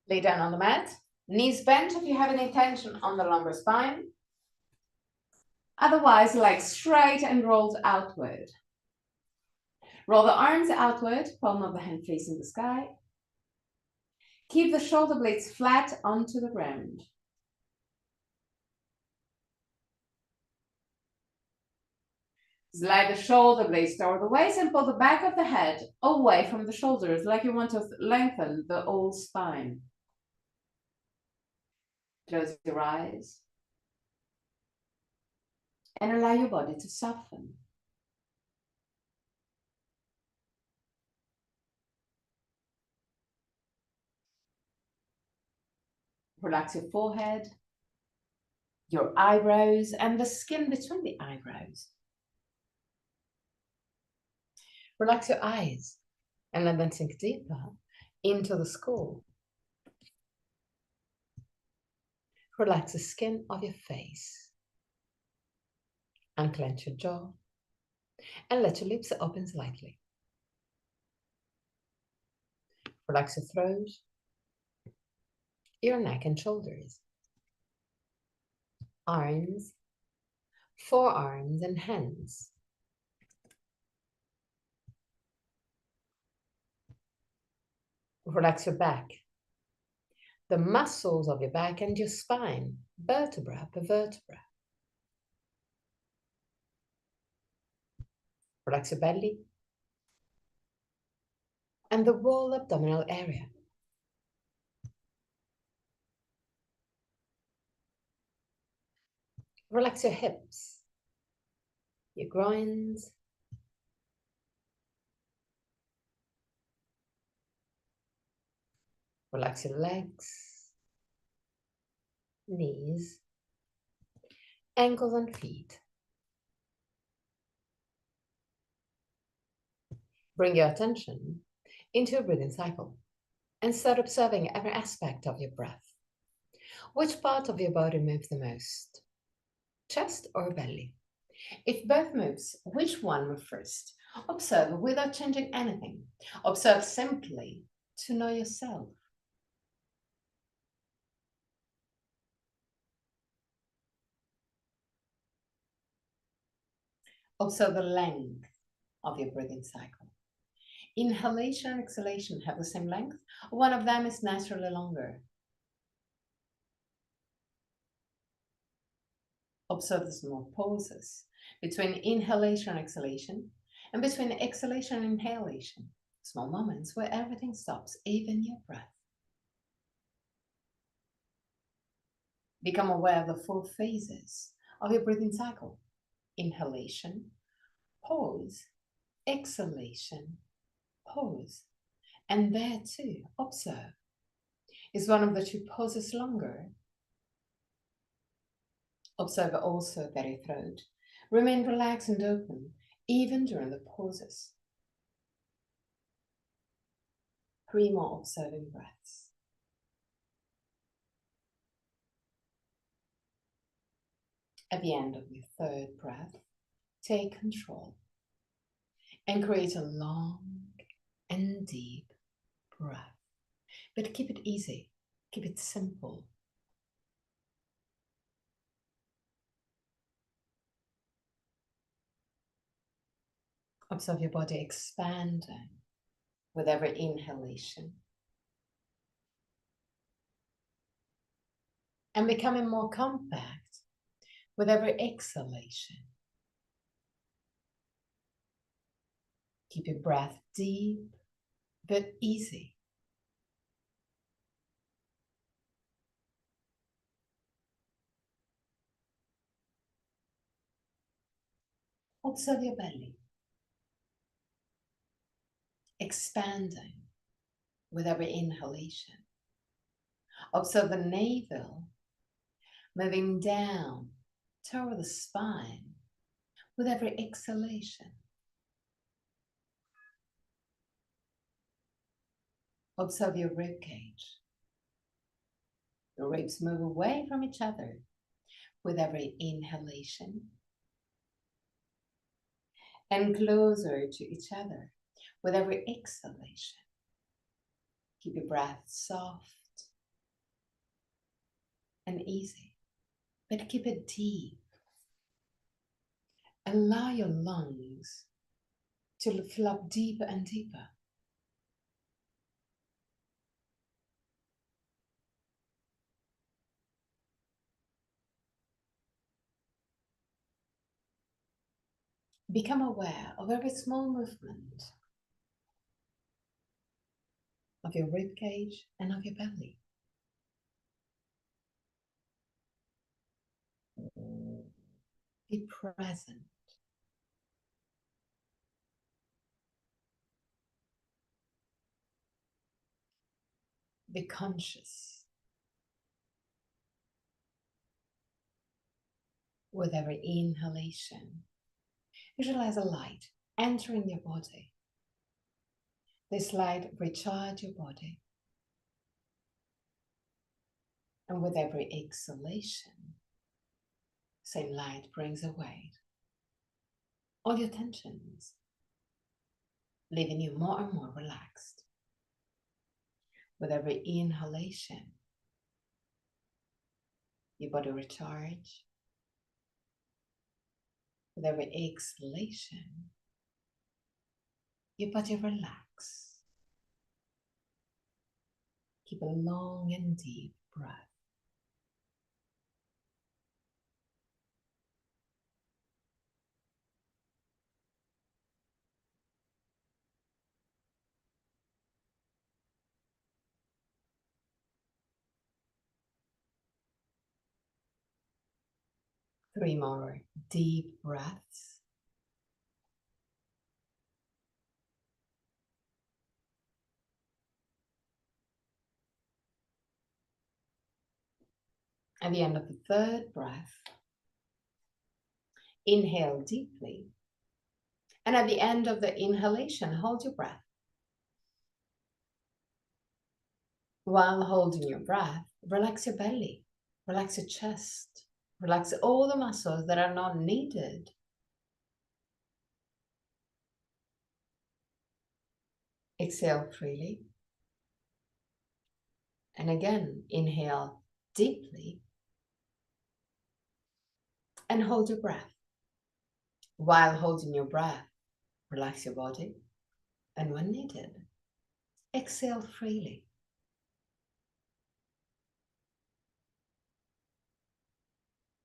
Lay down on the mat, knees bent if you have any tension on the lumbar spine. Otherwise, legs straight and rolled outward. Roll the arms outward, palm of the hand facing the sky. Keep the shoulder blades flat onto the ground. Slide the shoulder blades toward the waist and pull the back of the head away from the shoulders, like you want to lengthen the whole spine. Close your eyes and allow your body to soften. Relax your forehead, your eyebrows, and the skin between the eyebrows. Relax your eyes and let them sink deeper into the skull. Relax the skin of your face. Unclench your jaw and let your lips open slightly. Relax your throat, your neck and shoulders, arms, forearms and hands. Relax your back, the muscles of your back and your spine, vertebra per vertebra. Relax your belly and the whole abdominal area. Relax your hips, your groins, relax your legs, knees, ankles and feet. Bring your attention into your breathing cycle and start observing every aspect of your breath. Which part of your body moves the most? Chest or belly? If both moves, which one moves first? Observe without changing anything. Observe simply to know yourself. Observe the length of your breathing cycle. Inhalation and exhalation have the same length. One of them is naturally longer. Observe the small pauses between inhalation and exhalation, and between exhalation and inhalation. Small moments where everything stops, even your breath. Become aware of the 4 phases of your breathing cycle. Inhalation, pause, exhalation, pause. And there too, observe. Is one of the 2 pauses longer? Observe also that your throat. Remain relaxed and open, even during the pauses. 3 more observing breaths. At the end of your 3rd breath, take control and create a long and deep breath. But keep it easy, keep it simple. Observe your body expanding with every inhalation and becoming more compact with every exhalation. Keep your breath deep but easy. Observe your belly expanding with every inhalation. Observe the navel moving down toward the spine with every exhalation. Observe your rib cage. The ribs move away from each other with every inhalation and closer to each other with every exhalation. Keep your breath soft and easy, but keep it deep. Allow your lungs to fill up deeper and deeper. Become aware of every small movement of your rib cage and of your belly. Be present. Be conscious with every inhalation. Visualize a light entering your body. This light recharges your body. And with every exhalation, same light brings away all your tensions, leaving you more and more relaxed. With every inhalation, your body recharges. With every exhalation, your body relax. Keep a long and deep breath. Three more deep breaths. At the end of the third breath, inhale deeply. And at the end of the inhalation, hold your breath. While holding your breath, relax your belly, relax your chest, relax all the muscles that are not needed. Exhale freely. And again, inhale deeply and hold your breath. While holding your breath, relax your body. And when needed, exhale freely.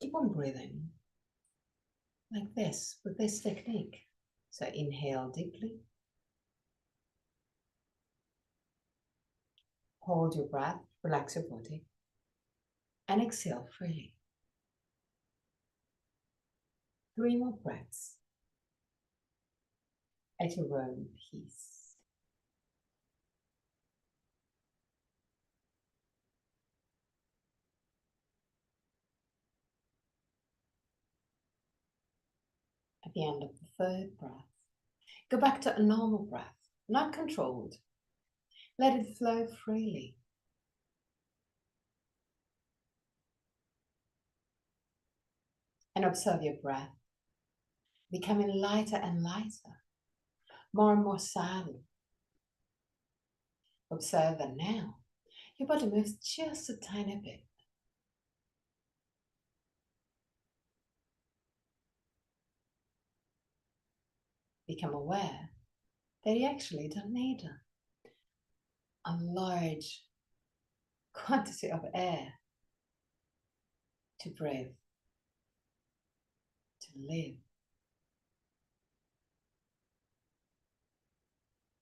Keep on breathing like this with this technique. So inhale deeply. Hold your breath, relax your body. And exhale freely. 3 more breaths at your own pace. At the end of the third breath, go back to a normal breath, not controlled. Let it flow freely. And observe your breath becoming lighter and lighter, more and more silent. Observe that now your body moves just a tiny bit. Become aware that you actually don't need a large quantity of air to breathe, to live.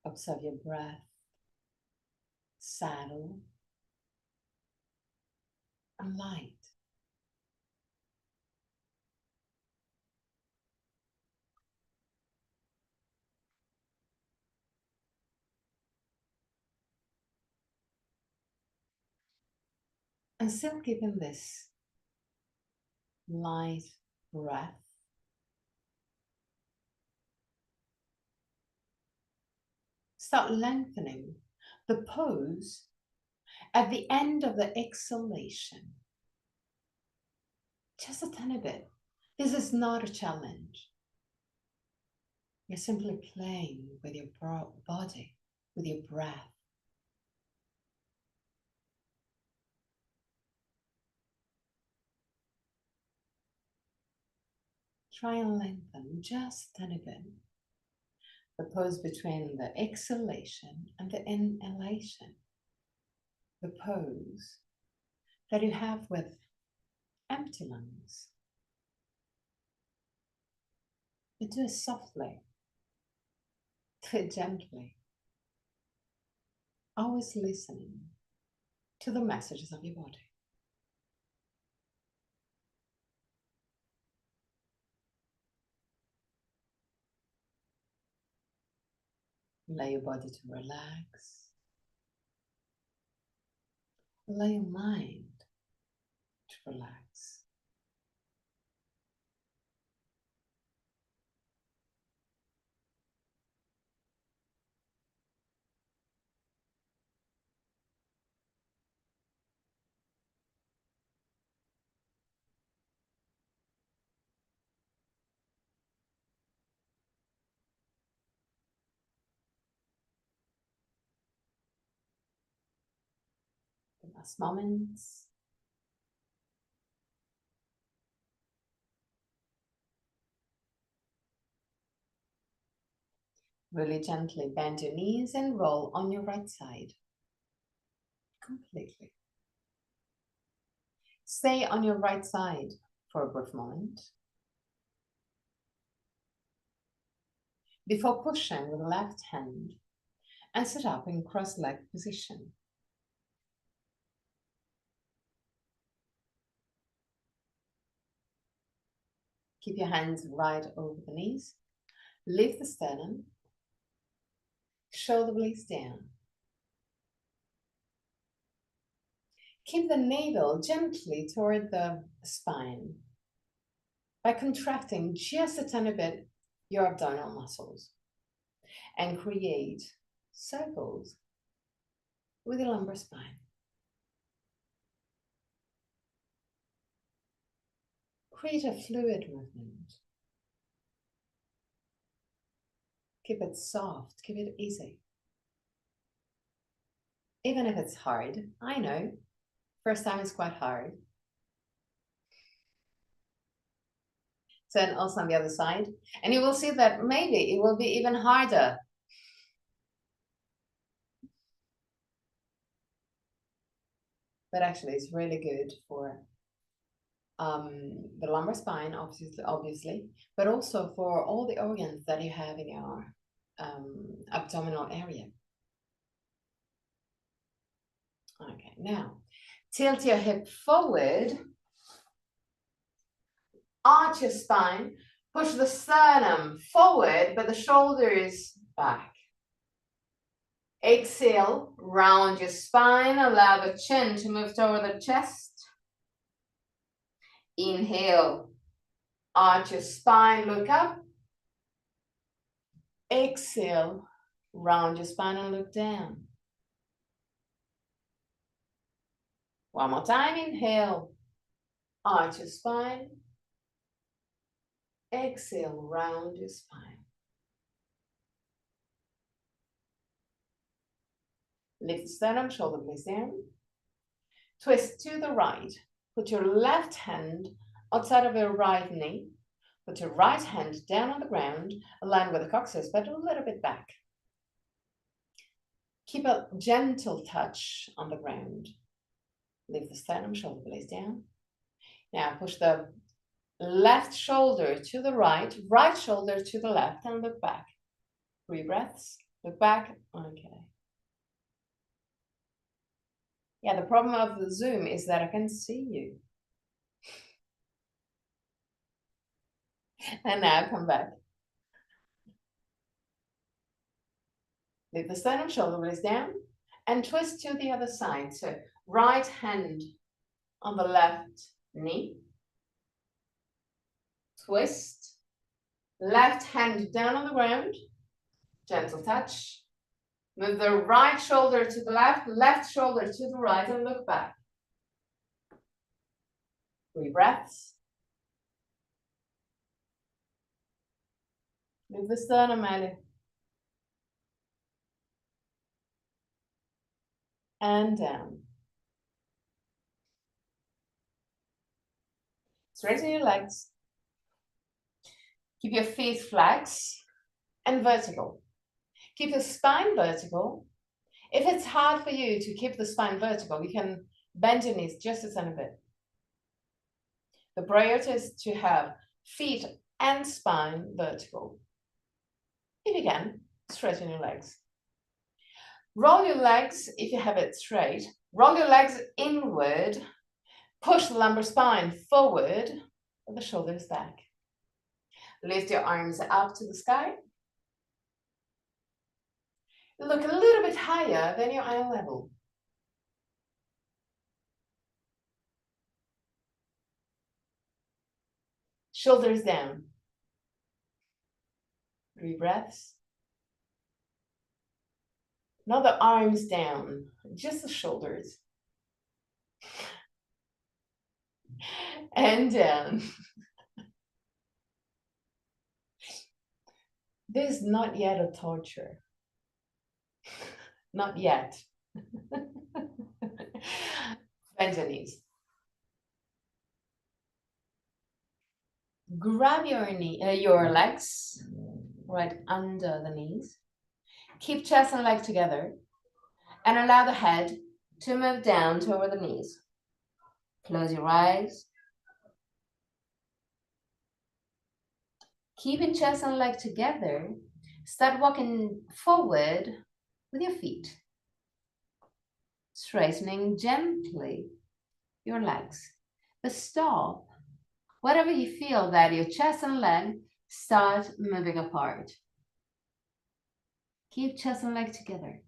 Observe your breath, saddle, and light. And still keeping this light breath, start lengthening the pose at the end of the exhalation. Just a tiny bit. This is not a challenge. You're simply playing with your body, with your breath. Try and lengthen just a tiny bit. The pose between the exhalation and the inhalation. The pose that you have with empty lungs. But do it softly. Do it gently. Always listening to the messages of your body. Allow your body to relax. Allow your mind to relax. The last moments. Really gently bend your knees and roll on your right side. Completely. Stay on your right side for a brief moment. Before pushing with the left hand and sit up in cross-leg position. Keep your hands right over the knees. Lift the sternum. Shoulder blades down. Keep the navel gently toward the spine by contracting just a tiny bit your abdominal muscles and create circles with the lumbar spine. Create a fluid movement. Keep it soft, keep it easy. Even if it's hard, I know, first time is quite hard. So, and also on the other side, and you will see that maybe it will be even harder. But actually it's really good for the lumbar spine, obviously, but also for all the organs that you have in your abdominal area. Okay, now tilt your hip forward, arch your spine, push the sternum forward, but the shoulders back. Exhale, round your spine, allow the chin to move toward the chest. Inhale, arch your spine, look up. Exhale, round your spine and look down. One more time, inhale, arch your spine. Exhale, round your spine. Lift the sternum, shoulder blades down. Twist to the right. Put your left hand outside of your right knee. Put your right hand down on the ground, align with the coccyx, but a little bit back. Keep a gentle touch on the ground. Lift the sternum, shoulder blades down. Now push the left shoulder to the right, right shoulder to the left, and look back. 3 breaths. Look back. Okay. Yeah, the problem of the Zoom is that I can see you. And now come back. Lift the sternum, shoulder blades down, and twist to the other side. So right hand on the left knee. Twist. Left hand down on the ground. Gentle touch. Move the right shoulder to the left, left shoulder to the right, and look back. 3 breaths. Move the sternum out. And down. Straighten your legs. Keep your feet flat and vertical. Keep your spine vertical. If it's hard for you to keep the spine vertical, you can bend your knees just a tiny bit. The priority is to have feet and spine vertical. If you can, straighten your legs. Roll your legs if you have it straight. Roll your legs inward. Push the lumbar spine forward with the shoulders back. Lift your arms up to the sky. Look a little bit higher than your eye level. Shoulders down. 3 breaths. Not the arms down, just the shoulders. And down. This is not yet a torture. Not yet. Bend your knees. Grab your legs right under the knees. Keep chest and leg together and allow the head to move down toward the knees. Close your eyes. Keeping chest and leg together, start walking forward with your feet. Straightening gently your legs. But stop wherever you feel that your chest and leg start moving apart. Keep chest and leg together.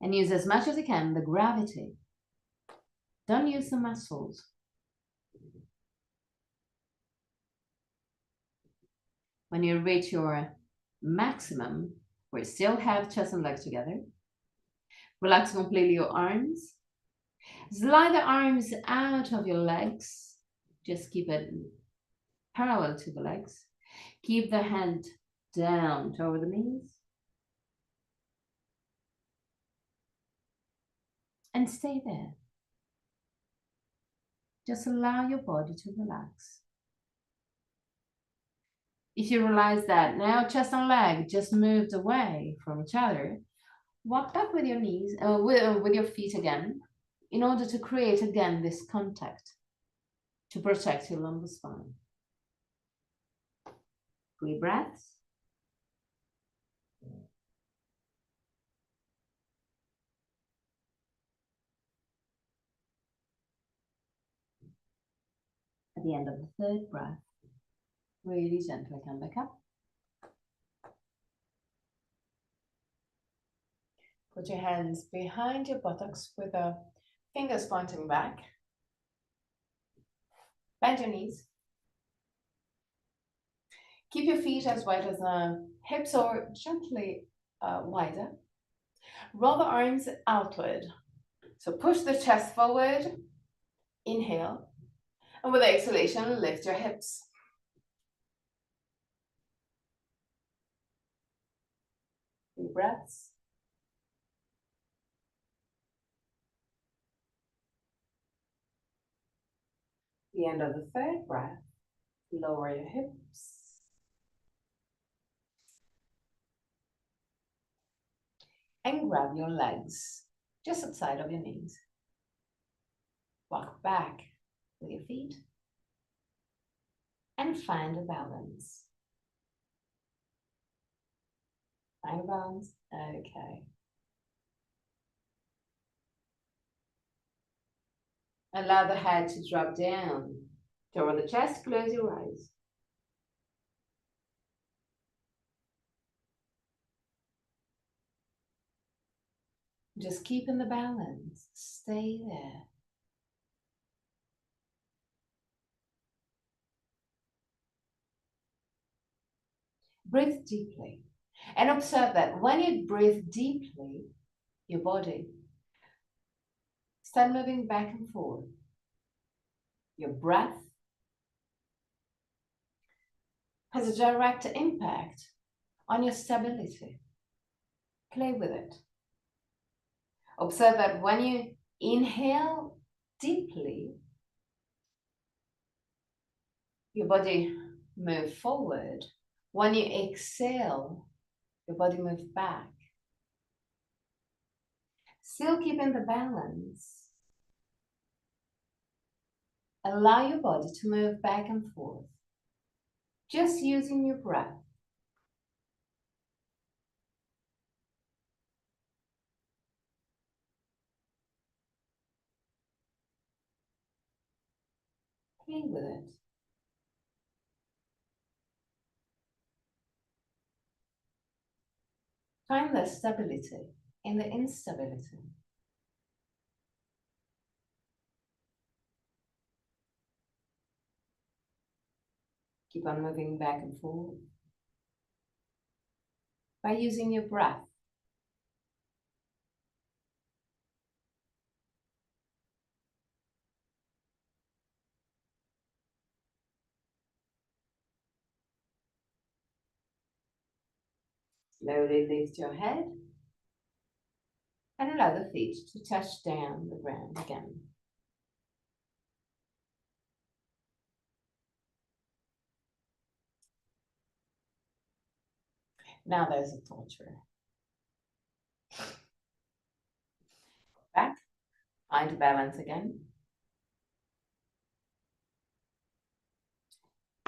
And use as much as you can the gravity. Don't use the muscles. When you reach your maximum, where you still have chest and legs together, relax completely your arms. Slide the arms out of your legs. Just keep it parallel to the legs. Keep the hand down toward the knees. And stay there. Just allow your body to relax. If you realize that now chest and leg just moved away from each other, walk back with your knees, with your feet again, in order to create again this contact to protect your lumbar spine. 3 breaths. At the end of the 3rd breath, really gently come back up. Put your hands behind your buttocks with the fingers pointing back. Bend your knees. Keep your feet as wide as the hips or gently wider. Roll the arms outward. So push the chest forward. Inhale. And with the exhalation, lift your hips. 3 breaths. The end of the 3rd breath, lower your hips. And grab your legs just outside of your knees. Walk back with your feet. And find a balance. Find a balance. Okay. Allow the head to drop down toward the chest. Close your eyes. Just keep in the balance. Stay there. Breathe deeply. And observe that when you breathe deeply, your body start moving back and forth. Your breath has a direct impact on your stability. Play with it. Observe that when you inhale deeply, your body move forward. When you exhale, your body moves back. Still keeping the balance. Allow your body to move back and forth, just using your breath. Play with it. Find the stability in the instability. Keep on moving back and forth by using your breath. Slowly lift your head and allow the feet to touch down the ground again. Now there's a torture. Back, find balance again.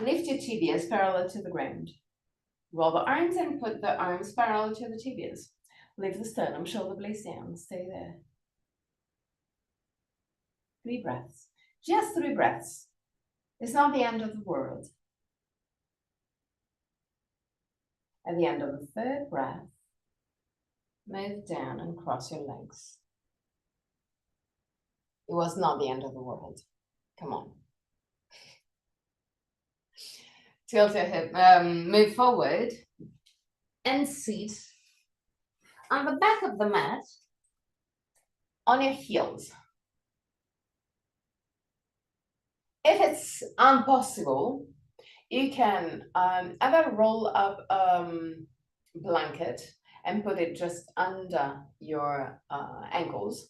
Lift your tibias parallel to the ground. Roll the arms and put the arms parallel to the tibias. Lift the sternum, shoulder blades down. Stay there. 3 breaths. Just 3 breaths. It's not the end of the world. At the end of the 3rd breath, move down and cross your legs. It was not the end of the world. Come on. Tilt your hip, move forward and sit on the back of the mat on your heels. If it's impossible, you can either roll up blanket and put it just under your ankles,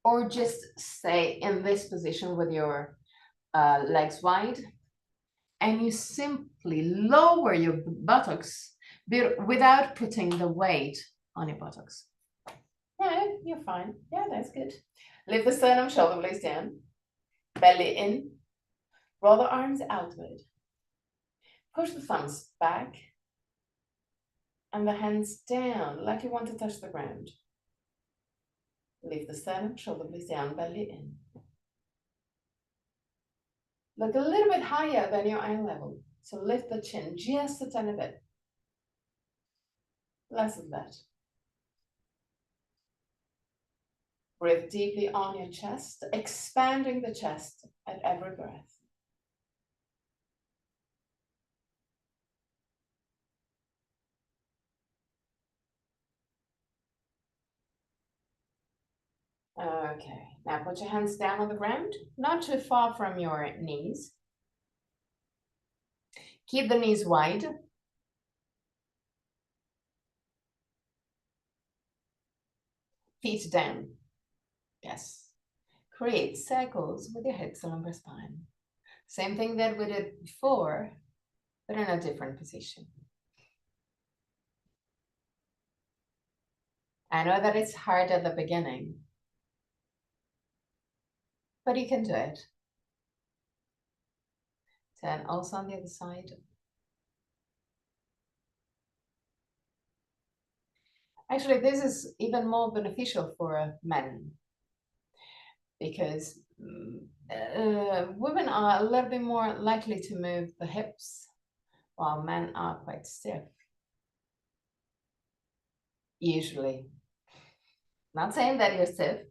or just stay in this position with your legs wide, and you simply lower your buttocks without putting the weight on your buttocks. No, you're fine. Yeah, that's good. Lift the sternum, shoulder blades down, belly in, roll the arms outward. Push the thumbs back and the hands down like you want to touch the ground. Lift the sternum, shoulder blades down, belly in. Look a little bit higher than your eye level. So lift the chin just a tiny bit. Less than that. Breathe deeply on your chest, expanding the chest at every breath. Okay, now put your hands down on the ground, not too far from your knees. Keep the knees wide. Feet down. Yes. Create circles with your hips and lumbar spine. Same thing that we did before, but in a different position. I know that it's hard at the beginning, but you can do it. Then also on the other side. Actually, this is even more beneficial for men because women are a little bit more likely to move the hips while men are quite stiff. Usually. Not saying that you're stiff.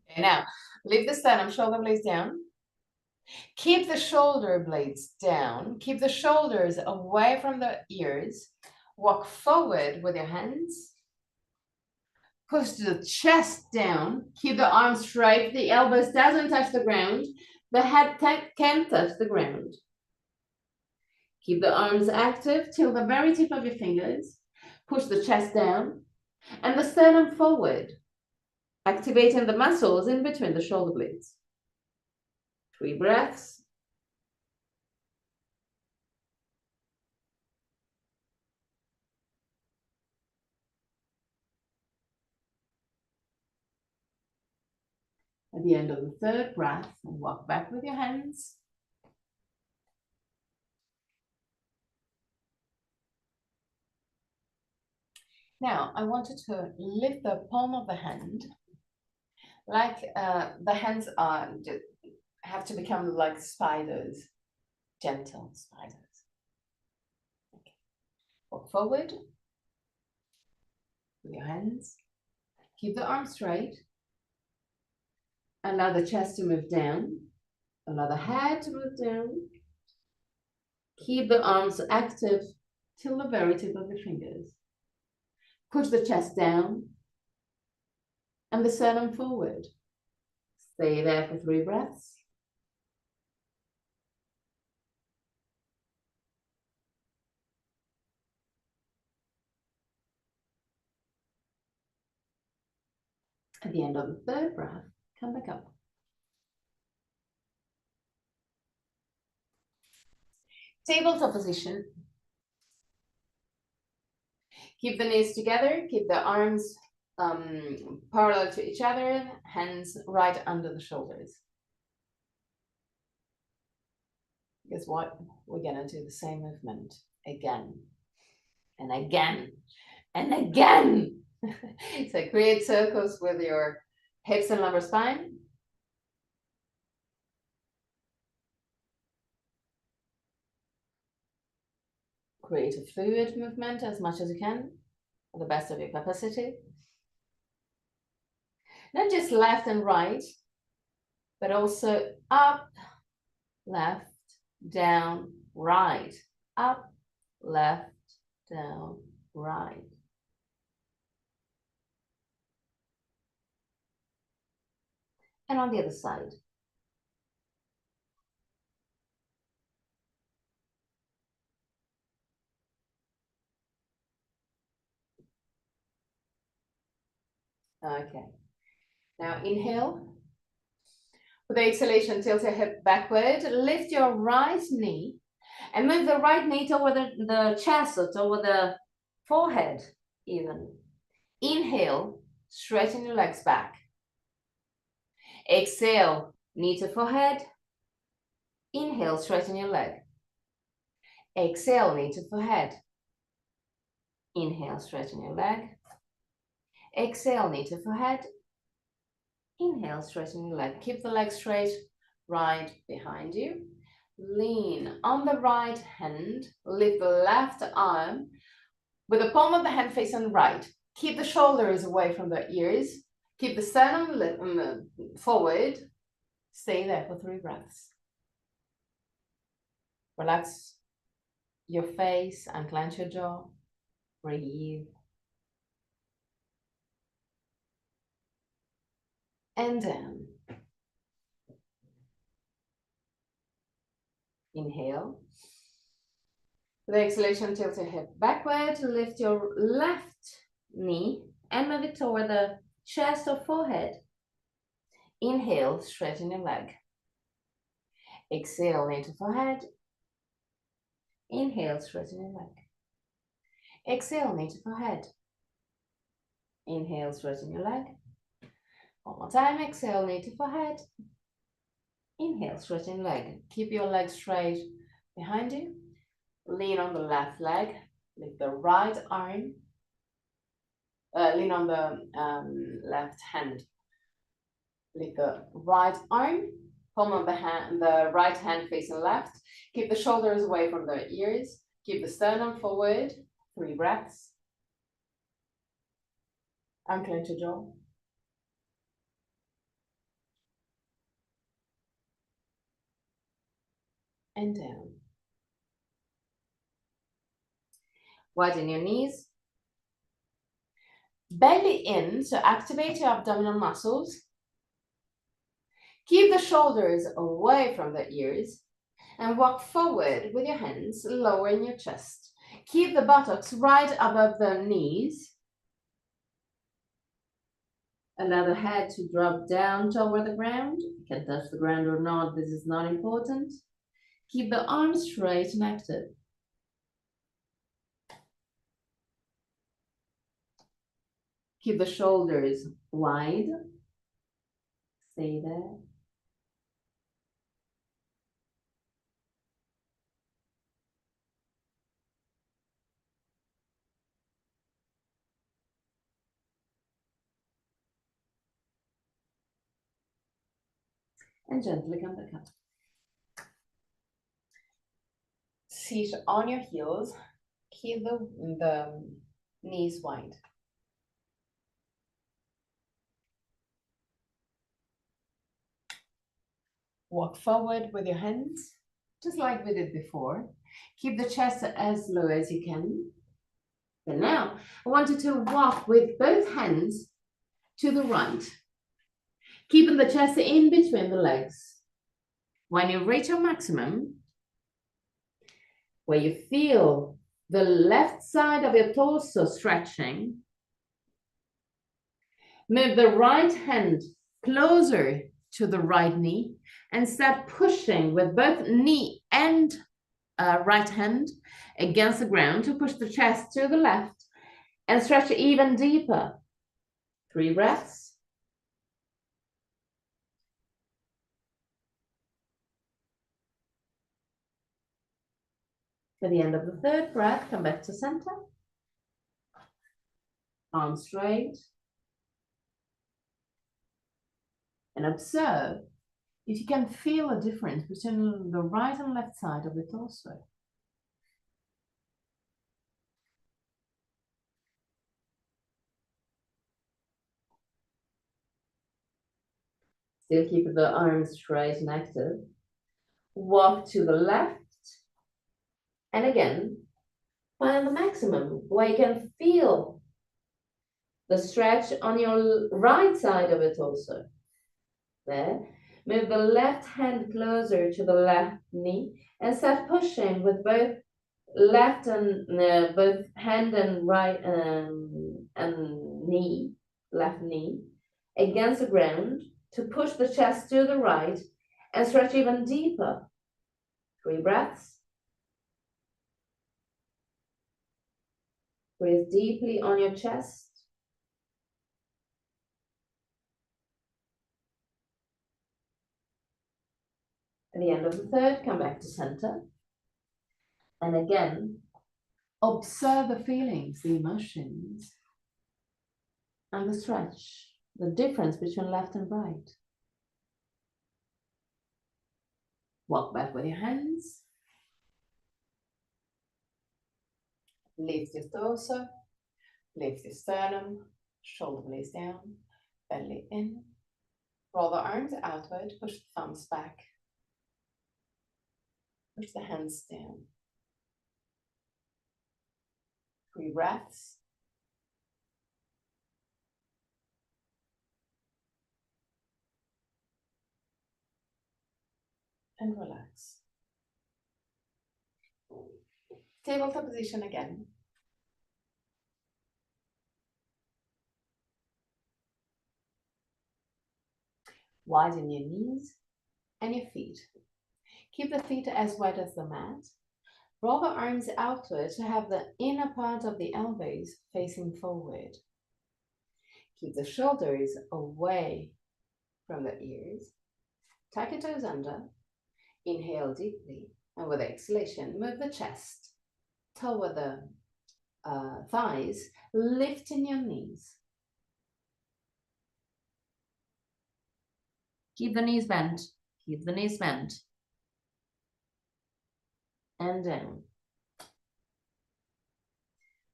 Okay, now, lift the sternum, shoulder blades down. Keep the shoulder blades down. Keep the shoulders away from the ears. Walk forward with your hands. Push the chest down. Keep the arms straight. The elbows doesn't touch the ground. The head can touch the ground. Keep the arms active till the very tip of your fingers. Push the chest down and the sternum forward, activating the muscles in between the shoulder blades. 3 breaths. At the end of the 3rd breath, walk back with your hands. Now, I want you to lift the palm of the hand, like the hands have to become like spiders, gentle spiders. Okay. Walk forward with your hands. Keep the arms straight. Allow the chest to move down. Allow the head to move down. Keep the arms active till the very tip of the fingers. Push the chest down and the sternum forward. Stay there for 3 breaths. At the end of the 3rd breath, come back up. Tabletop position. Keep the knees together, keep the arms parallel to each other, hands right under the shoulders. Guess what? We're gonna do the same movement again and again and again. So create circles with your hips and lumbar spine. Create a fluid movement as much as you can, to the best of your capacity. Not just left and right, but also up, left, down, right, up, left, down, right. And on the other side. Okay. Now inhale. With the exhalation, tilt your hip backward. Lift your right knee and move the right knee toward the chest or toward the forehead even. Inhale, straighten your legs back. Exhale, knee to forehead. Inhale, straighten your leg. Exhale, knee to forehead. Inhale, straighten your leg. Exhale, knee to forehead. Inhale, straighten your leg. Keep the leg straight, right behind you. Lean on the right hand. Lift the left arm with the palm of the hand facing right. Keep the shoulders away from the ears. Keep the sternum forward. Stay there for 3 breaths. Relax your face, unclench your jaw. Breathe. And down. Inhale. With the exhalation, tilt your hip backward. Lift your left knee and move it toward the chest or forehead. Inhale, straighten your leg. Exhale, knee to forehead. Inhale, straighten your leg. Exhale, knee to forehead. Inhale, straighten your leg. One more time, exhale, knee to forehead. Inhale, straighten leg. Keep your leg straight behind you. Lean on the left leg. Lift the right arm. Lean on the left hand. Lift the right arm. Palm of the hand, the right hand facing left. Keep the shoulders away from the ears. Keep the sternum forward. 3 breaths. Unclench your jaw. And down. Widen your knees. Belly in, so activate your abdominal muscles. Keep the shoulders away from the ears and walk forward with your hands, lowering your chest. Keep the buttocks right above the knees. Allow the head to drop down toward the ground. You can touch the ground or not, this is not important. Keep the arms straight and active. Keep the shoulders wide. Stay there. And gently come back up. Sit on your heels. Keep the knees wide. Walk forward with your hands, just like we did before. Keep the chest as low as you can. And now, I want you to walk with both hands to the right, keeping the chest in between the legs. When you reach your maximum, where you feel the left side of your torso stretching, move the right hand closer to the right knee and start pushing with both knee and right hand against the ground to push the chest to the left and stretch even deeper. 3 breaths. At the end of the 3rd breath, come back to center. Arms straight. And observe if you can feel a difference between the right and left side of the torso. Still keep the arms straight and active. Walk to the left. And again, find the maximum where you can feel the stretch on your right side of the torso. There. Move the left hand closer to the left knee and start pushing with both left and both hand and right and knee, left knee, against the ground to push the chest to the right and stretch even deeper. 3 breaths. Breathe deeply on your chest. At the end of the 3rd, come back to center. And again, observe the feelings, the emotions, and the stretch, the difference between left and right. Walk back with your hands. Lift your torso, lift your sternum, shoulder blades down, belly in. Roll the arms outward, push the thumbs back. Push the hands down. 3 breaths. And relax. Tabletop position again. Widen your knees and your feet. Keep the feet as wide as the mat. Roll the arms outward to have the inner part of the elbows facing forward. Keep the shoulders away from the ears. Tuck your toes under. Inhale deeply. And with exhalation, move the chest toward the thighs, lifting your knees. Keep the knees bent. Keep the knees bent. And down.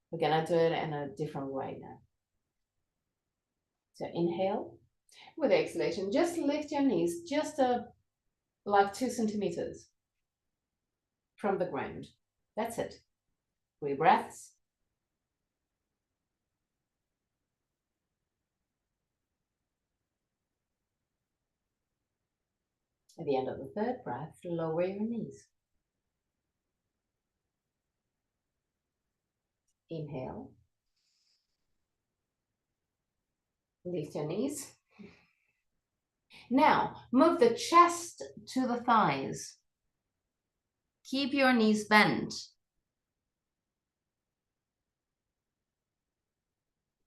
We're gonna do it in a different way now. So inhale. With exhalation, just lift your knees just like 2 centimeters from the ground. That's it. 3 breaths. At the end of the 3rd breath, lower your knees. Inhale. Lift your knees. Now, move the chest to the thighs. Keep your knees bent.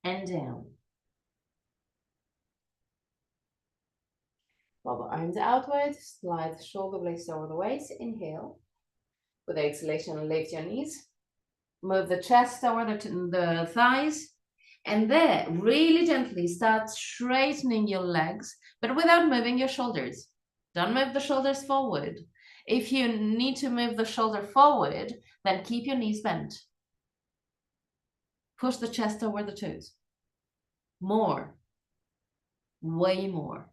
And down. Roll the arms outward, slide the shoulder blades over the waist. Inhale. With exhalation, lift your knees. Move the chest over the thighs. And there, really gently start straightening your legs, but without moving your shoulders. Don't move the shoulders forward. If you need to move the shoulder forward, then keep your knees bent. Push the chest over the toes. More. Way more.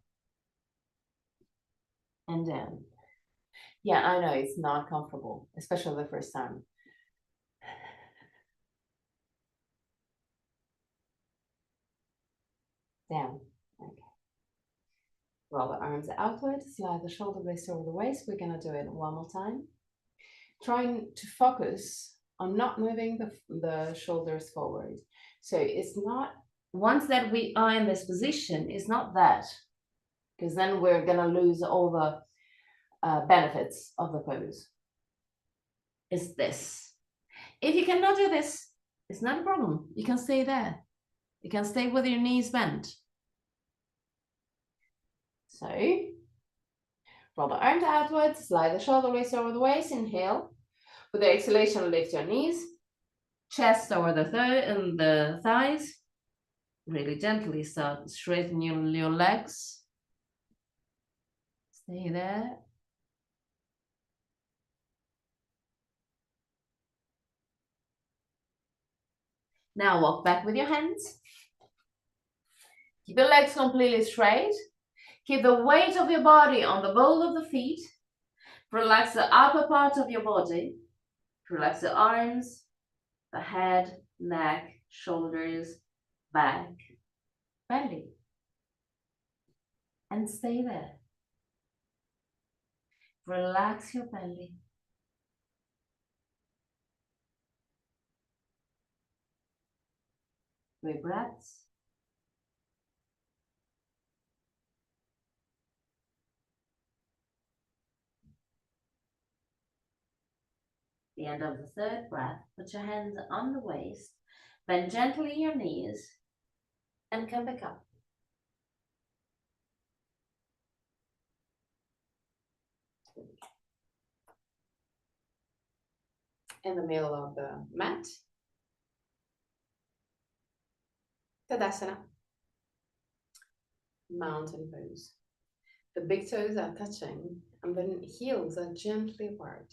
And down. Yeah, I know it's not comfortable, especially the first time. Down. Okay. Roll the arms outward, slide the shoulder blades over the waist. We're gonna do it one more time. Trying to focus on not moving the shoulders forward. So it's not, once that we are in this position, it's not that, because then we're gonna lose all the benefits of the pose. It's this. If you cannot do this, it's not a problem. You can stay there. You can stay with your knees bent. So, roll the arms outwards, slide the shoulder blades over the waist, inhale. With the exhalation, lift your knees, chest over the thighs. Really gently start straightening your legs. Stay there. Now walk back with your hands. Keep your legs completely straight. Keep the weight of your body on the ball of the feet. Relax the upper part of your body. Relax the arms, the head, neck, shoulders, back, belly. And stay there. Relax your belly. 3 breaths. The end of the 3rd breath, put your hands on the waist, bend gently your knees, and come back up. In the middle of the mat, Tadasana, mountain pose. The big toes are touching and the heels are gently apart.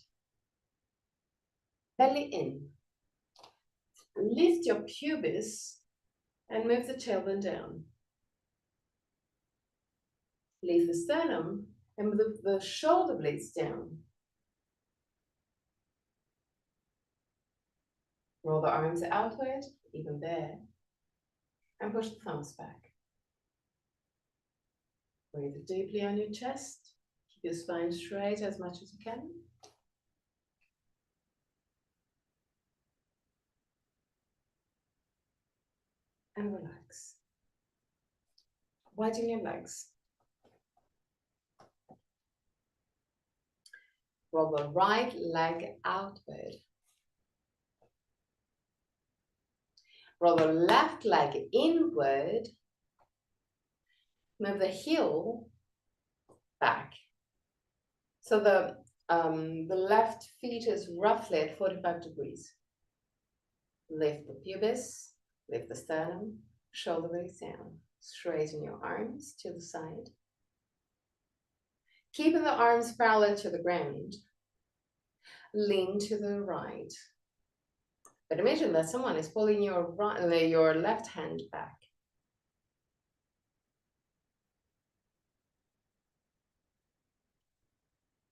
Belly in. Lift your pubis and move the tailbone down. Leave the sternum and move the shoulder blades down. Roll the arms outward, even there, and push the thumbs back. Breathe deeply on your chest. Keep your spine straight as much as you can. And relax. Widen your legs. Roll the right leg outward. Roll the left leg inward. Move the heel back. So the left feet is roughly at 45 degrees. Lift the pubis, lift the sternum, shoulder blades down. Straighten your arms to the side. Keeping the arms parallel to the ground. Lean to the right. But imagine that someone is pulling your left hand back.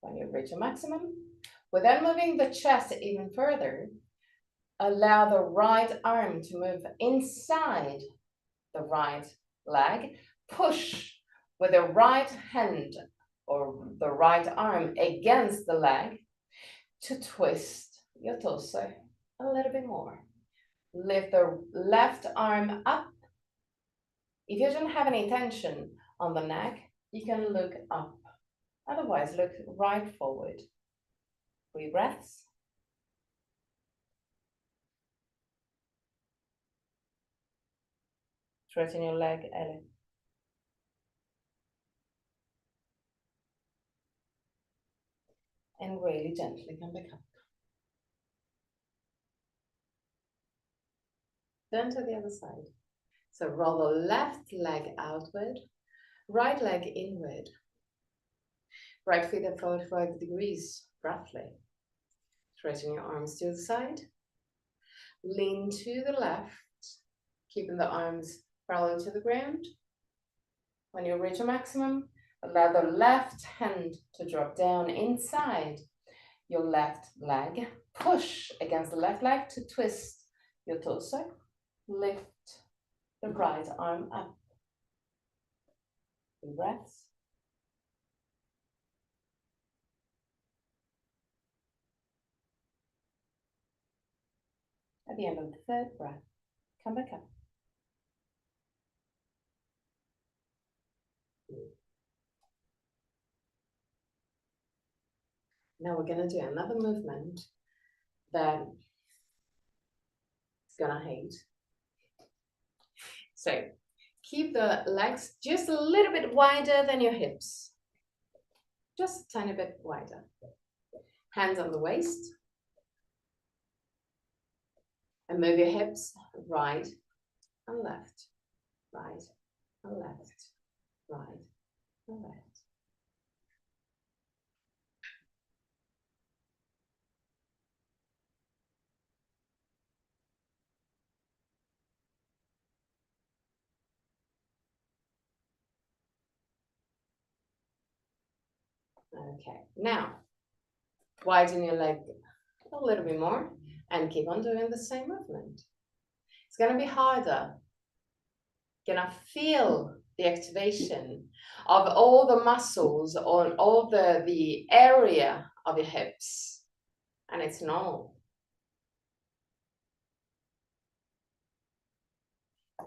When you reach a maximum, without moving the chest even further, allow the right arm to move inside the right leg. Push with the right hand or the right arm against the leg to twist your torso a little bit more. Lift the left arm up If you don't have any tension on the neck, you can look up. Otherwise, look right forward. 3 breaths. Straighten your leg, Ellie. And really gently come back up. Turn to the other side. So roll the left leg outward, right leg inward. Right feet at 45 degrees, roughly. Stretching your arms to the side. Lean to the left, keeping the arms parallel to the ground. When you reach a maximum, allow the left hand to drop down inside your left leg. Push against the left leg to twist your torso. Lift the right arm up. 3 breaths. At the end of the 3rd breath, come back up. Now we're going to do another movement that is going to hate. So keep the legs just a little bit wider than your hips. Just a tiny bit wider. Hands on the waist. And move your hips right and left, right and left, right and left. Okay, now widen your leg a little bit more and keep on doing the same movement. It's going to be harder. You're going to feel the activation of all the muscles on all the area of your hips, and it's normal.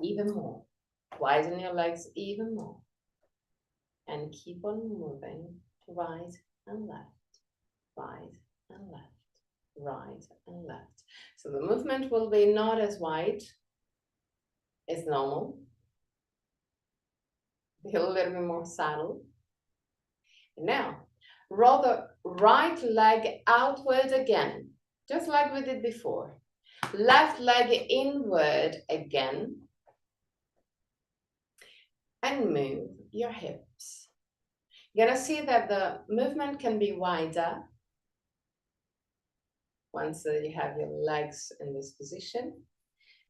Even more. Widen your legs even more. And keep on moving right and left, right and left, right and left. So the movement will be not as wide as normal. Be a little bit more subtle. And now, roll the right leg outward again, just like we did before. Left leg inward again. And move your hips. You're gonna see that the movement can be wider once you have your legs in this position.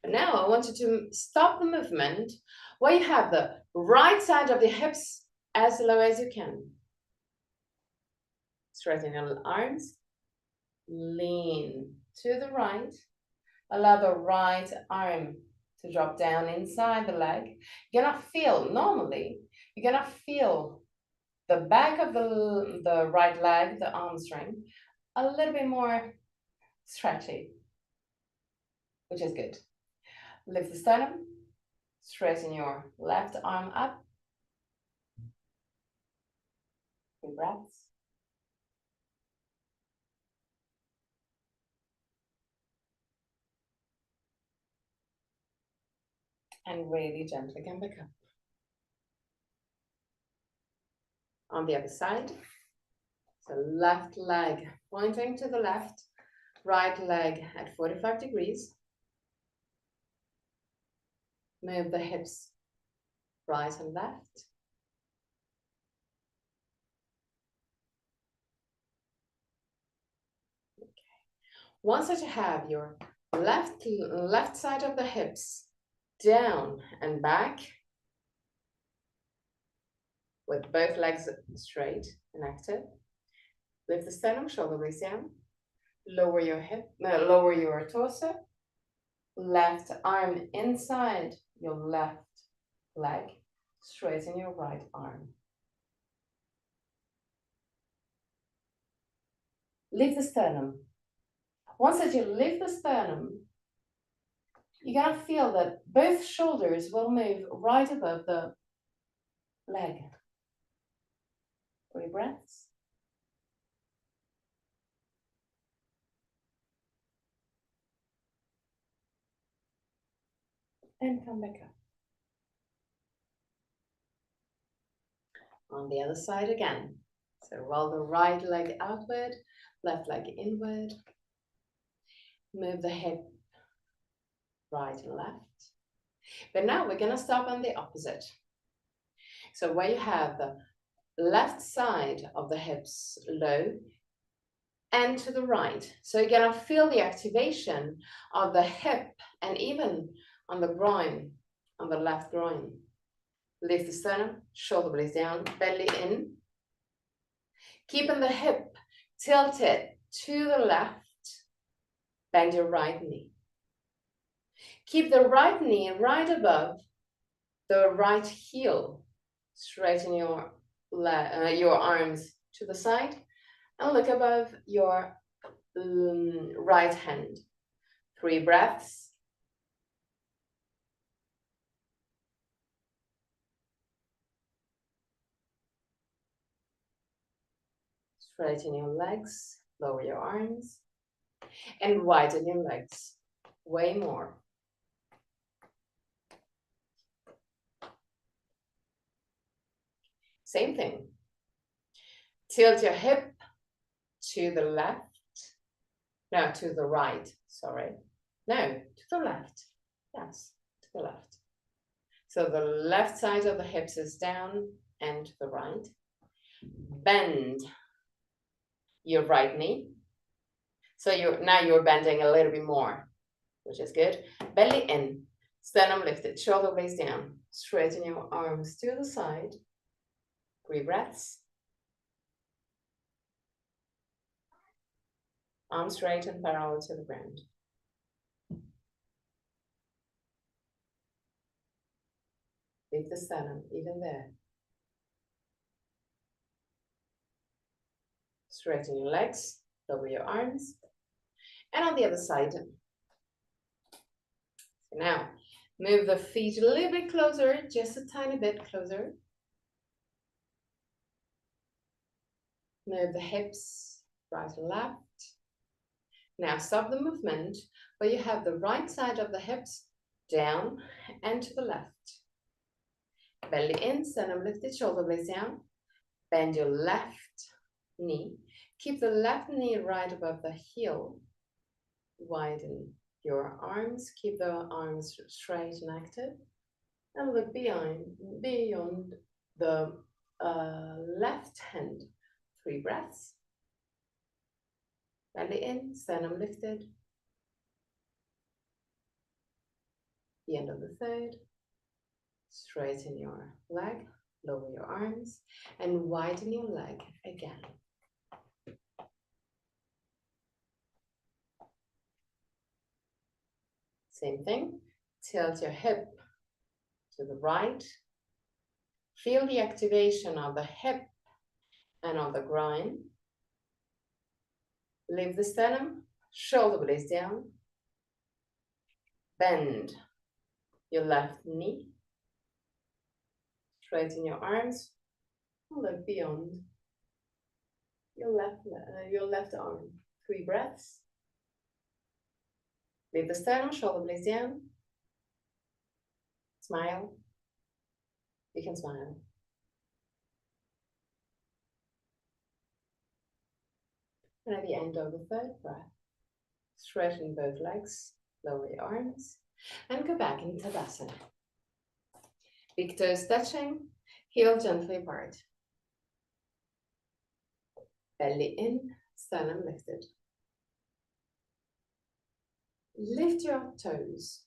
But now I want you to stop the movement where you have the right side of the hips as low as you can. Straighten your arms, lean to the right, allow the right arm to drop down inside the leg. You're gonna feel, normally, you're gonna feel the back of the right leg, the arm string, a little bit more stretchy, which is good. Lift the sternum, straighten your left arm up. 3 breaths. And really gently come back up. On the other side, so left leg pointing to the left, right leg at 45 degrees. Move the hips right and left. Okay. Once that you have your left side of the hips down and back, with both legs straight and active, lift the sternum, shoulder blades down, lower your torso, left arm inside your left leg, straighten your right arm. Lift the sternum. Once that you lift the sternum, You're gonna feel that both shoulders will move right above the leg. 3 breaths. And come back up. On the other side again. So roll the right leg outward, left leg inward. Move the hip right and left. But now we're gonna stop on the opposite. So where you have the left side of the hips low and to the right. So you're gonna feel the activation of the hip and even on the groin, on the left groin. Lift the sternum, shoulder blades down, belly in. Keeping the hip tilted to the left, bend your right knee. Keep the right knee right above the right heel. Straighten your arms to the side and look above your right hand. 3 breaths. Straighten your legs, lower your arms, and widen your legs way more. Same thing. Tilt your hip to the left. No, to the right, sorry. No, to the left. Yes, to the left. So the left side of the hips is down and to the right. Bend your right knee. So now you're bending a little bit more, which is good. Belly in, sternum lifted, shoulder blades down. Straighten your arms to the side. 3 breaths. Arms straight and parallel to the ground. Lift the sternum, even there. Straighten your legs, lower your arms. And on the other side. So now, move the feet a little bit closer, just a tiny bit closer. Move the hips right and left. Now stop the movement, where you have the right side of the hips down and to the left. Belly in, sternum lifted, shoulder blades down. Bend your left knee. Keep the left knee right above the heel. Widen your arms. Keep the arms straight and active. And look beyond the left hand. 3 breaths. Belly in, sternum lifted. The end of the third. Straighten your leg, lower your arms, and widen your leg again. Same thing. Tilt your hip to the right. Feel the activation of the hip and of the groin. Lift the sternum, shoulder blades down. Bend your left knee. Straighten your arms. Look beyond your left arm. 3 breaths. Lift the sternum, shoulder blades down. Smile. You can smile. And at the end of the third breath, straighten both legs, lower your arms, and go back into Tadasana. Big toes touching, heel gently apart. Belly in, sternum lifted. Lift your toes.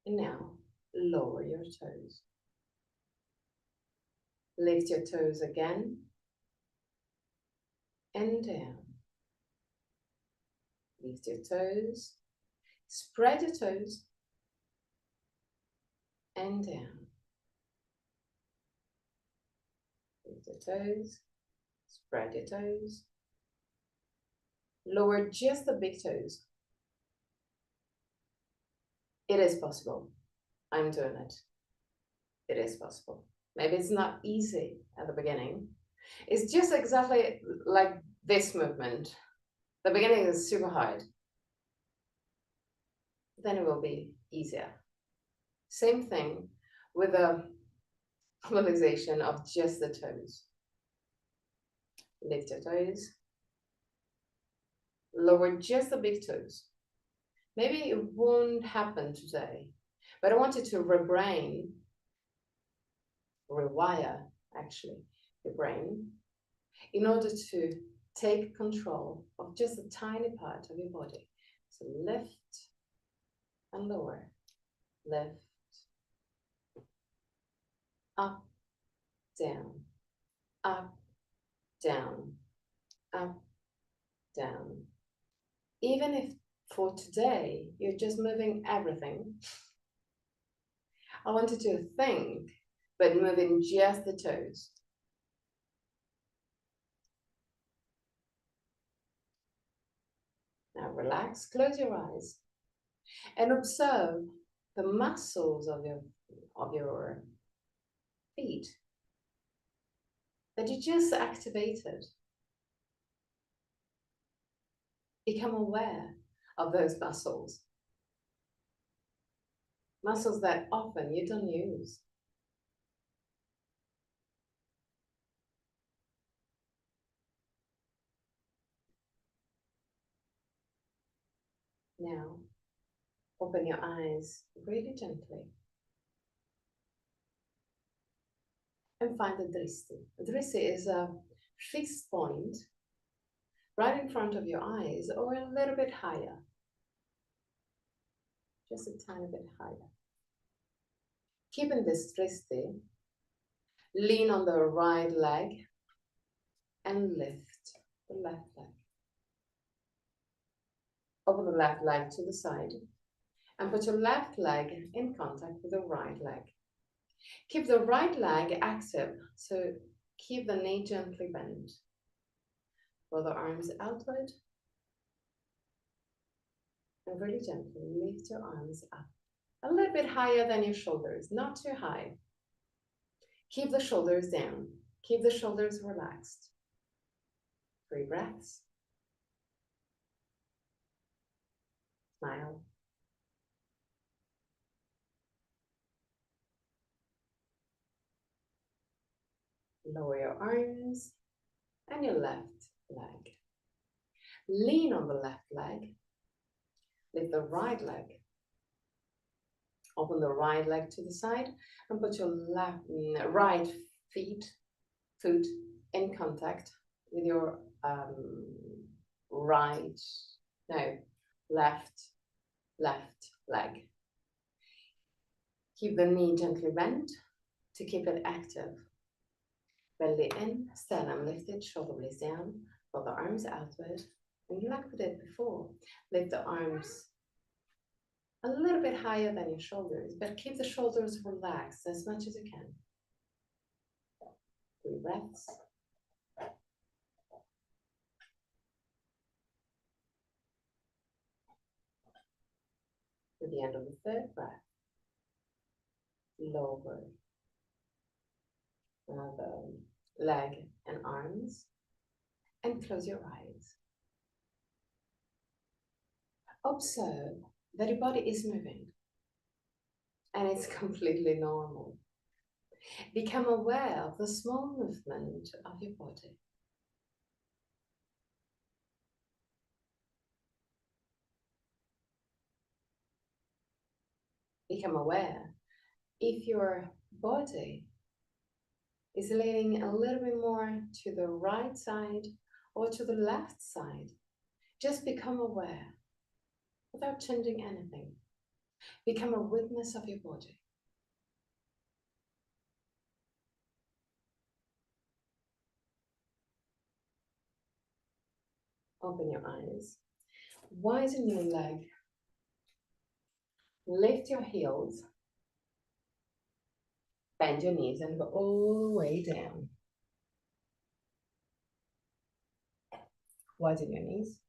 And now, lower your toes. Lift your toes again and down. Lift your toes. Spread your toes and down. Lift your toes. Spread your toes Lower just the big toes. It is possible. I'm doing it. It is possible. Maybe it's not easy at the beginning. It's just exactly like this movement. The beginning is super hard. Then it will be easier. Same thing with the mobilization of just the toes. Lift your toes. Lower just the big toes. Maybe it won't happen today, but I want you to rewire actually your brain in order to take control of just a tiny part of your body. So lift and lower, lift, up, down, up, down, up, down. Even if for today you're just moving everything, I want you to think, but moving just the toes. Now relax, close your eyes, and observe the muscles of your feet that you just activated. Become aware of those muscles that often you don't use. Now, open your eyes really gently and find the dristi. Dristi is a fixed point right in front of your eyes or a little bit higher, just a tiny bit higher. Keeping this dristi, lean on the right leg and lift the left leg. Open the left leg to the side and put your left leg in contact with the right leg. Keep the right leg active, so keep the knee gently bent. Roll the arms outward and really gently lift your arms up. A little bit higher than your shoulders, not too high. Keep the shoulders down. Keep the shoulders relaxed. 3 breaths. Smile. Lower your arms and your left leg. Lean on the left leg. Lift the right leg. Open the right leg to the side and put your right foot in contact with your left leg. Keep the knee gently bent to keep it active. Belly in, sternum lifted, shoulder blades down, roll the arms outward. And like we did before, lift the arms a little bit higher than your shoulders, but keep the shoulders relaxed as much as you can. 3 breaths. At the end of the 3rd breath, lower the leg and arms and close your eyes. Observe that your body is moving and it's completely normal. Become aware of the small movement of your body. Become aware if your body is leaning a little bit more to the right side or to the left side. Just become aware without changing anything. Become a witness of your body. Open your eyes. Widen your leg. Lift your heels. Bend your knees and go all the way down. Widen your knees.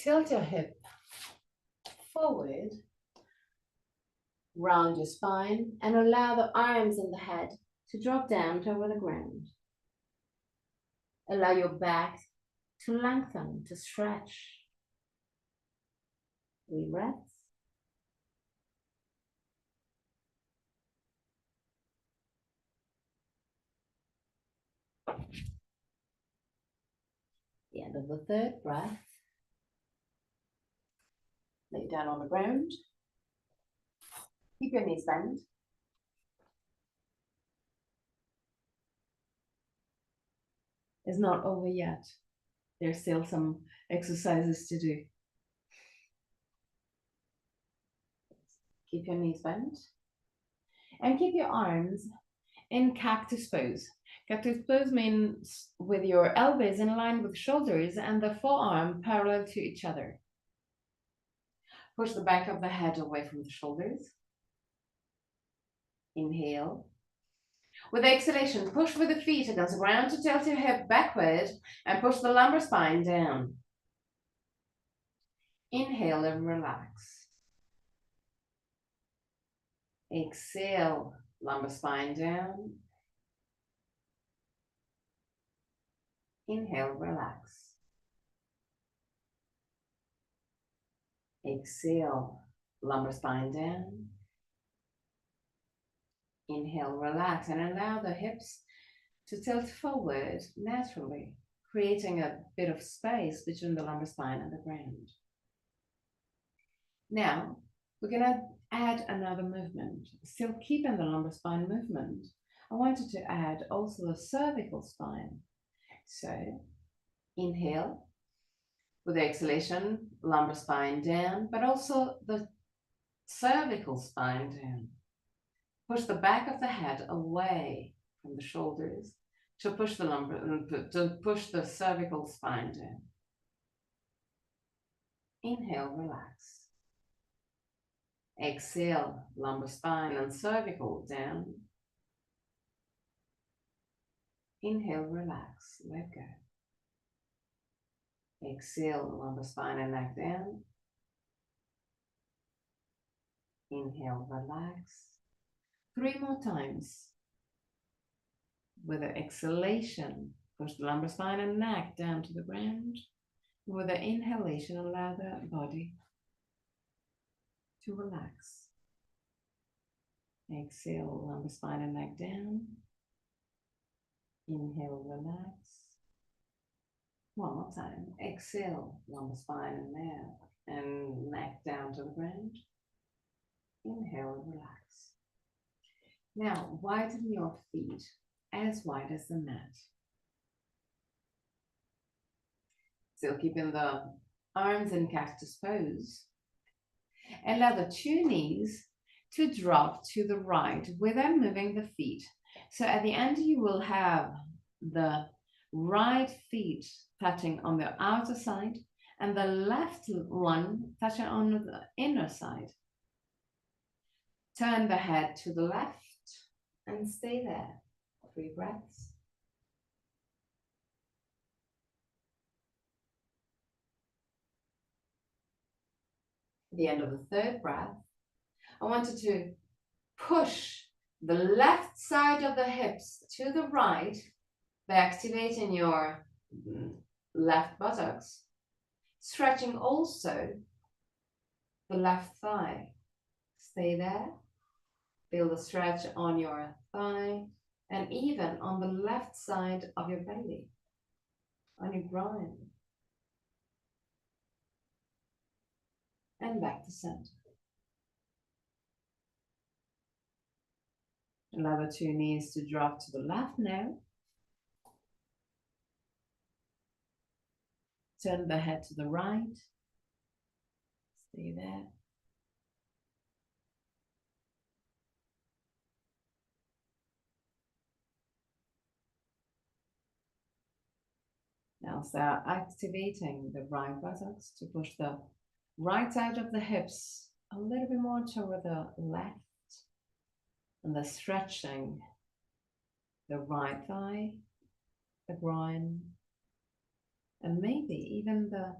Tilt your hip forward, round your spine, and allow the arms and the head to drop down toward the ground. Allow your back to lengthen, to stretch. 3 breaths. The end of the 3rd breath. Lay down on the ground. Keep your knees bent. It's not over yet. There's still some exercises to do. Keep your knees bent. And keep your arms in cactus pose. Cactus pose means with your elbows in line with shoulders and the forearm parallel to each other. Push the back of the head away from the shoulders. Inhale. With exhalation, push with the feet against the ground to tilt your hip backward and push the lumbar spine down. Inhale and relax. Exhale, lumbar spine down. Inhale, relax. Exhale, lumbar spine down. Inhale, relax, and allow the hips to tilt forward naturally, creating a bit of space between the lumbar spine and the ground. Now, we're going to add another movement. Still keeping the lumbar spine movement, I wanted to add also the cervical spine. So, inhale. With exhalation, lumbar spine down, but also the cervical spine down. Push the back of the head away from the shoulders to push the cervical spine down. Inhale, relax. Exhale, lumbar spine and cervical down. Inhale, relax, let go. Exhale, lumbar spine and neck down. Inhale, relax. 3 more times. With the exhalation, push the lumbar spine and neck down to the ground. With the inhalation, allow the body to relax. Exhale, lumbar spine and neck down. Inhale, relax. One more time. Exhale, lumbar spine and neck down to the ground. Inhale, relax. Now, widen your feet as wide as the mat. Still keeping the arms in cactus pose. Allow the 2 knees to drop to the right without moving the feet. So at the end, you will have the right feet touching on the outer side and the left one touching on the inner side. Turn the head to the left and stay there. 3 breaths. At the end of the 3rd breath, I wanted to push the left side of the hips to the right by activating your left buttocks, stretching also the left thigh. Stay there. Feel the stretch on your thigh and even on the left side of your belly, on your groin. And back to center. Allow the 2 knees to drop to the left now. Turn the head to the right. Stay there. Now start activating the right buttocks to push the right side of the hips a little bit more toward the left. And the stretching the right thigh, the groin, and maybe even the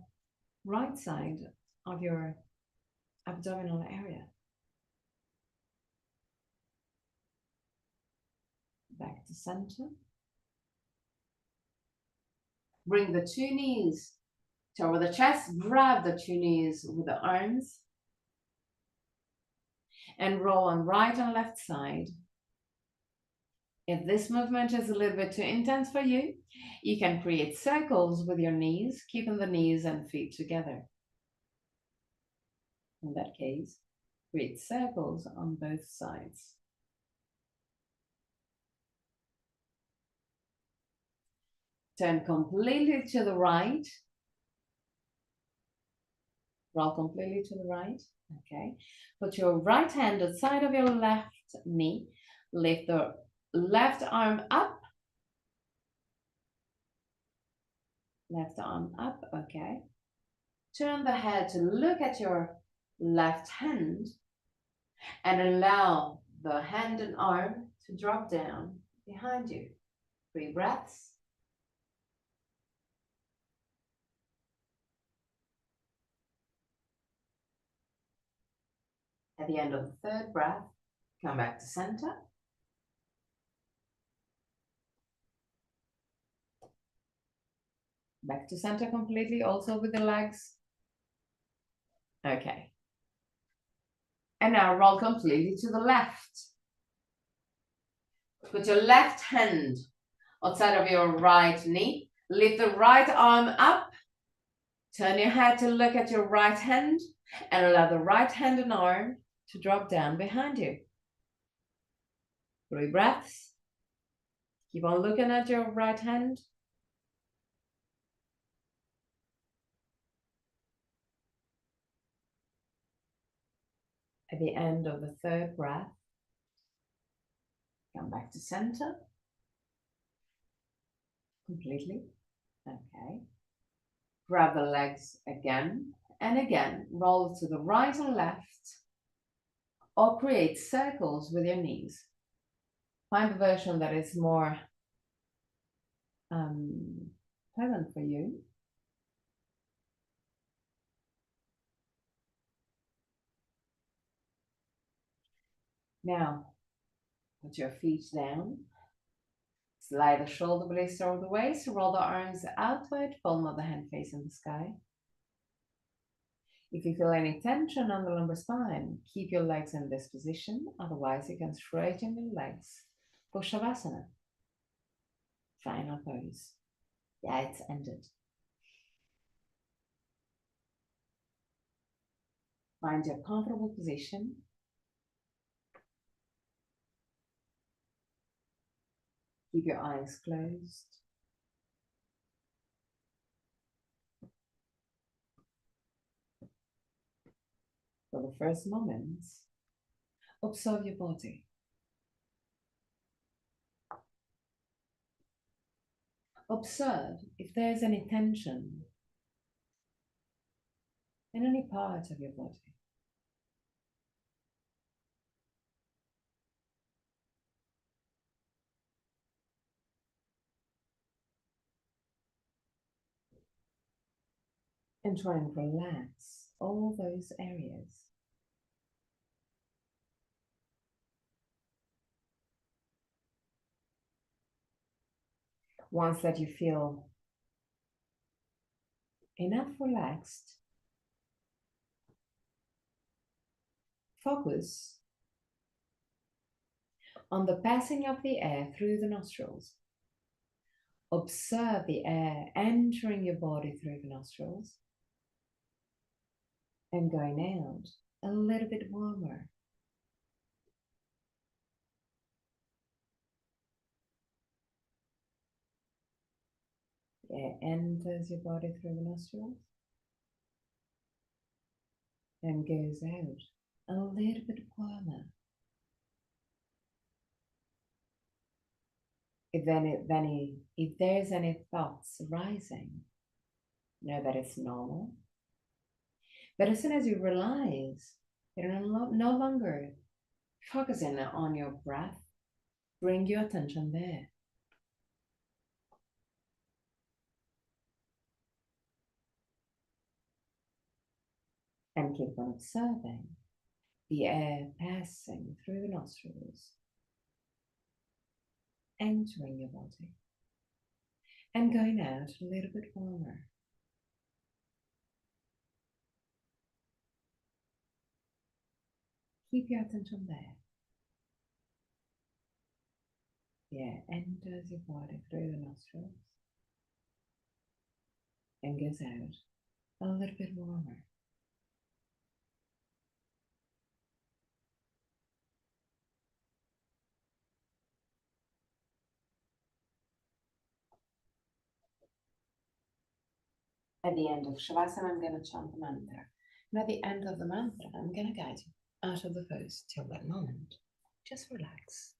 right side of your abdominal area. Back to center. Bring the two knees toward the chest. Grab the two knees with the arms. And roll on right and left side. If this movement is a little bit too intense for you, you can create circles with your knees, keeping the knees and feet together. In that case, create circles on both sides. Turn completely to the right. Roll completely to the right. Okay. Put your right hand at the side of your left knee. Lift the left arm up. Left arm up. Okay. Turn the head to look at your left hand and allow the hand and arm to drop down behind you. 3 breaths. At the end of the 3rd breath, come back to center. Back to center completely, also with the legs. Okay. And now roll completely to the left. Put your left hand outside of your right knee. Lift the right arm up. Turn your head to look at your right hand and allow the right hand and arm to drop down behind you. 3 breaths. Keep on looking at your right hand. At the end of the 3rd breath, come back to center. Completely. Okay. Grab the legs again and again. Roll to the right and left, or create circles with your knees. Find the version that is more pleasant for you. Now, put your feet down. Slide the shoulder blades over the waist. Roll the arms outward. Palm of the hand facing the sky. If you feel any tension on the lumbar spine, keep your legs in this position. Otherwise, you can straighten your legs for Shavasana. Final pose. Yeah, it's ended. Find your comfortable position. Keep your eyes closed. For the first moments, observe your body. Observe if there is any tension in any part of your body. And try and relax all those areas. Once that you feel enough relaxed, focus on the passing of the air through the nostrils. Observe the air entering your body through the nostrils and going out a little bit warmer. The air enters your body through the nostrils and goes out a little bit warmer. If there's any thoughts arising, know that it's normal. But as soon as you realize you're no longer focusing on your breath, bring your attention there. And keep on observing the air passing through the nostrils, entering your body, and going out a little bit warmer. Keep your attention there. The air enters your body through the nostrils and goes out a little bit warmer. At the end of Shavasana, I'm going to chant the mantra. And at the end of the mantra, I'm going to guide you out of the pose till that moment. Just relax.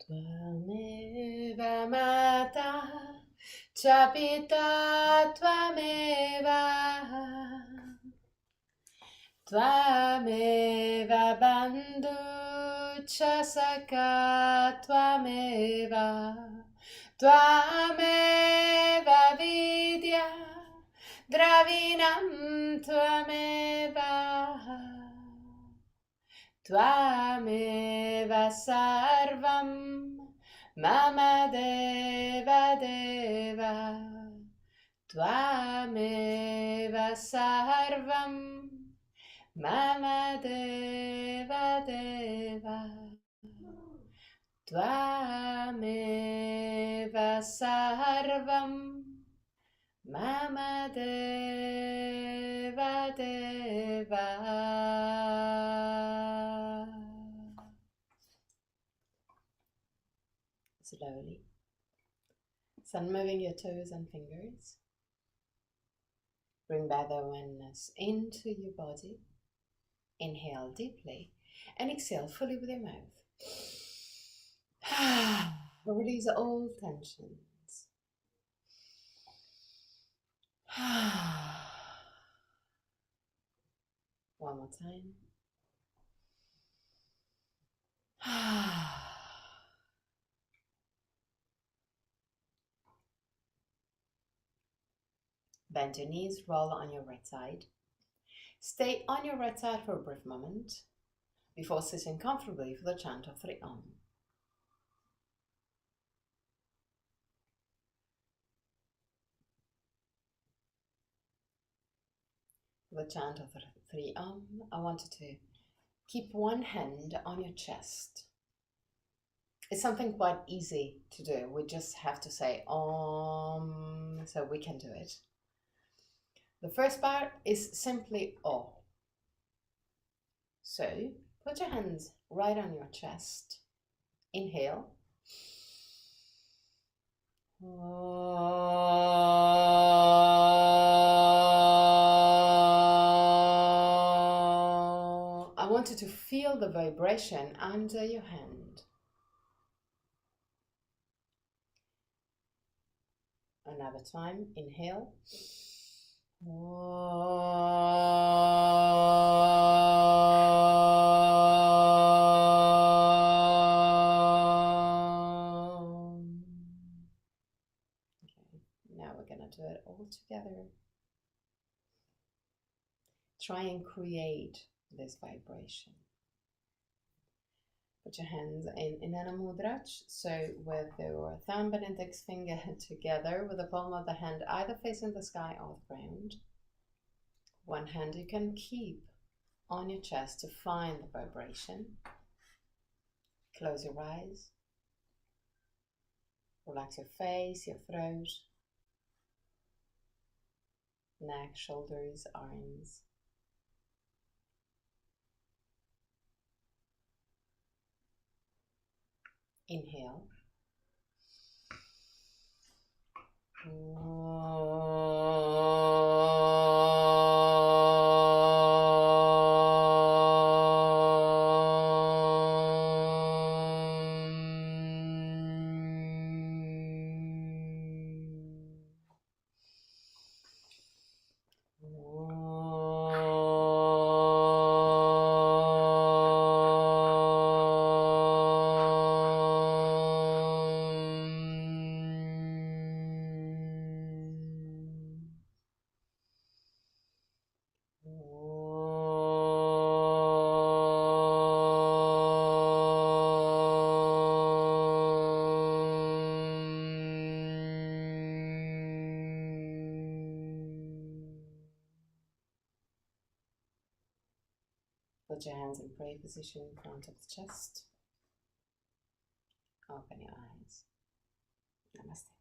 Tvameva Mata Cha Pita Tvameva Tvameva Bandhu Cha Saka Tvameva Tvameva Vidya Dravinam Tvameva Tvameva Sarvam Mama Deva Deva Tvameva Sarvam Mama Deva Deva Tvameva Sarvam Mama Deva Deva. Slowly. Start moving your toes and fingers. Bring back the awareness into your body. Inhale deeply and exhale fully with your mouth. Release all tensions. One more time. Bend your knees, roll on your right side. Stay on your right side for a brief moment before sitting comfortably for the chant of 3 Om. For the chant of 3 Om, I want you to keep one hand on your chest. It's something quite easy to do. We just have to say Om, so we can do it. The first part is simply O. So put your hands right on your chest. Inhale. I want you to feel the vibration under your hand. Another time, inhale. Now we're going to do it all together. Try and create this vibration. Put your hands in Inanna Mudra, so with your thumb and index finger together with the palm of the hand either facing the sky or the ground. One hand you can keep on your chest to find the vibration. Close your eyes. Relax your face, your throat, neck, shoulders, arms. Inhale. Put your hands in prayer position in front of the chest. Open your eyes. Namaste.